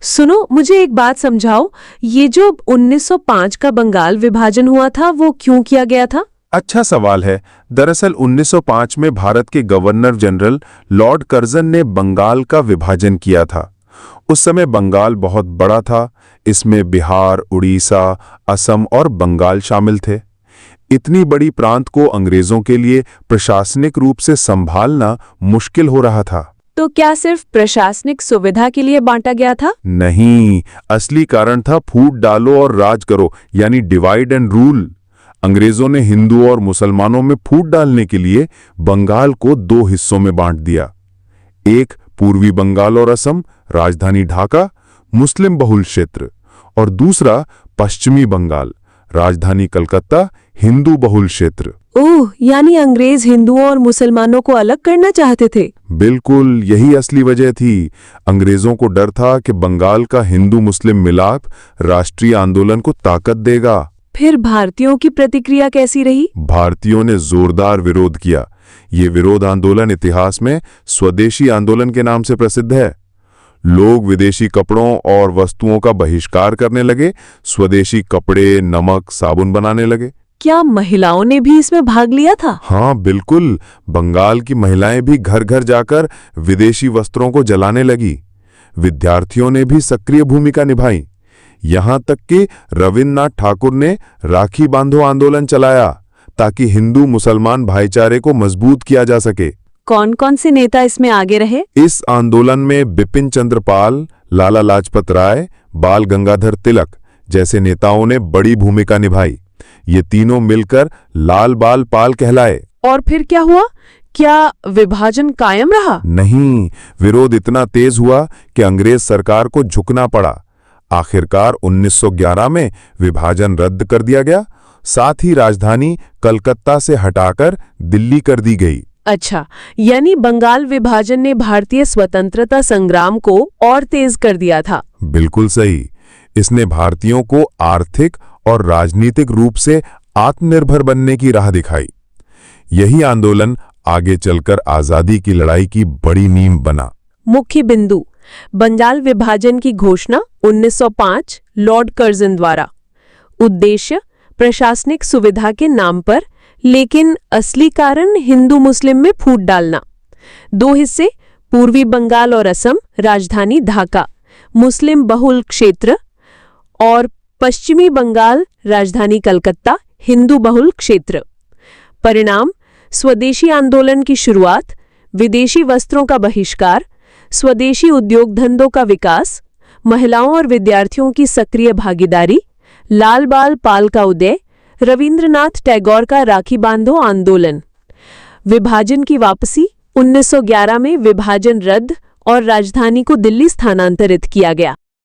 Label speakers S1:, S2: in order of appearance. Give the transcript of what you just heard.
S1: सुनो, मुझे एक बात समझाओ। ये जो 1905 का बंगाल विभाजन हुआ था वो क्यों किया गया था?
S2: अच्छा सवाल है। दरअसल 1905 में भारत के गवर्नर जनरल लॉर्ड कर्जन ने बंगाल का विभाजन किया था। उस समय बंगाल बहुत बड़ा था। इसमें बिहार, उड़ीसा, असम और बंगाल शामिल थे। इतनी बड़ी प्रांत को अंग्रेजों के लिए प्रशासनिक रूप से संभालना मुश्किल हो रहा था।
S1: तो क्या सिर्फ प्रशासनिक सुविधा के लिए बांटा गया था?
S2: नहीं, असली कारण था फूट डालो और राज करो, यानी डिवाइड एंड रूल। अंग्रेजों ने हिंदुओं और मुसलमानों में फूट डालने के लिए बंगाल को दो हिस्सों में बांट दिया। एक पूर्वी बंगाल और असम, राजधानी ढाका, मुस्लिम बहुल क्षेत्र, और दूसरा पश्चिमी बंगाल, राजधानी कलकत्ता, हिंदू बहुल क्षेत्र।
S1: ओह, यानी अंग्रेज हिंदुओं और मुसलमानों को अलग करना चाहते थे।
S2: बिल्कुल, यही असली वजह थी। अंग्रेजों को डर था कि बंगाल का हिंदू मुस्लिम मिलाप राष्ट्रीय आंदोलन को ताकत देगा।
S1: फिर भारतीयों की प्रतिक्रिया कैसी रही?
S2: भारतीयों ने जोरदार विरोध किया। ये विरोध आंदोलन इतिहास में स्वदेशी आंदोलन के नाम से प्रसिद्ध है। लोग विदेशी कपड़ों और वस्तुओं का बहिष्कार करने लगे, स्वदेशी कपड़े, नमक, साबुन बनाने लगे।
S1: क्या महिलाओं ने भी इसमें भाग लिया था?
S2: हाँ बिल्कुल, बंगाल की महिलाएं भी घर घर जाकर विदेशी वस्त्रों को जलाने लगी। विद्यार्थियों ने भी सक्रिय भूमिका निभाई। यहां तक कि रविन्द्रनाथ ठाकुर ने राखी बांधो आंदोलन चलाया ताकि हिंदू मुसलमान भाईचारे को मजबूत किया जा सके।
S1: कौन कौन से नेता इसमें आगे रहे?
S2: इस आंदोलन में बिपिन चंद्र पाल, लाला लाजपत राय, बाल गंगाधर तिलक जैसे नेताओं ने बड़ी भूमिका निभाई। ये तीनों मिलकर लाल बाल पाल कहलाए।
S1: और फिर क्या हुआ? क्या विभाजन कायम रहा?
S2: नहीं, विरोध इतना तेज हुआ कि अंग्रेज सरकार को झुकना पड़ा। आखिरकार 1911 में विभाजन रद्द कर दिया गया। साथ ही राजधानी कलकत्ता से हटाकर दिल्ली कर दी गई।
S1: अच्छा, यानी बंगाल विभाजन ने भारतीय स्वतंत्रता संग्राम को और तेज कर दिया था।
S2: बिल्कुल सही। इसने भारतीयों को आर्थिक और राजनीतिक रूप से आत्मनिर्भर बनने की राह दिखाई। यही आंदोलन आगे चलकर आजादी की लड़ाई की बड़ी नींव बना।
S1: मुख्य बिंदु: बंगाल विभाजन की घोषणा 1905 लॉर्ड कर्जन द्वारा। उद्देश्य: प्रशासनिक सुविधा के नाम पर, लेकिन असली कारण हिंदू मुस्लिम में फूट डालना। दो हिस्से: पूर्वी बंगाल और असम, राजधानी ढाका, मुस्लिम बहुल क्षेत्र, और पश्चिमी बंगाल, राजधानी कलकत्ता, हिंदू बहुल क्षेत्र। परिणाम: स्वदेशी आंदोलन की शुरुआत, विदेशी वस्त्रों का बहिष्कार, स्वदेशी उद्योग धंधों का विकास, महिलाओं और विद्यार्थियों की सक्रिय भागीदारी, लाल बाल पाल का उदय, रविंद्रनाथ टैगोर का राखी बांधो आंदोलन। विभाजन की वापसी: 1911 में विभाजन रद्द और राजधानी को दिल्ली स्थानांतरित किया गया।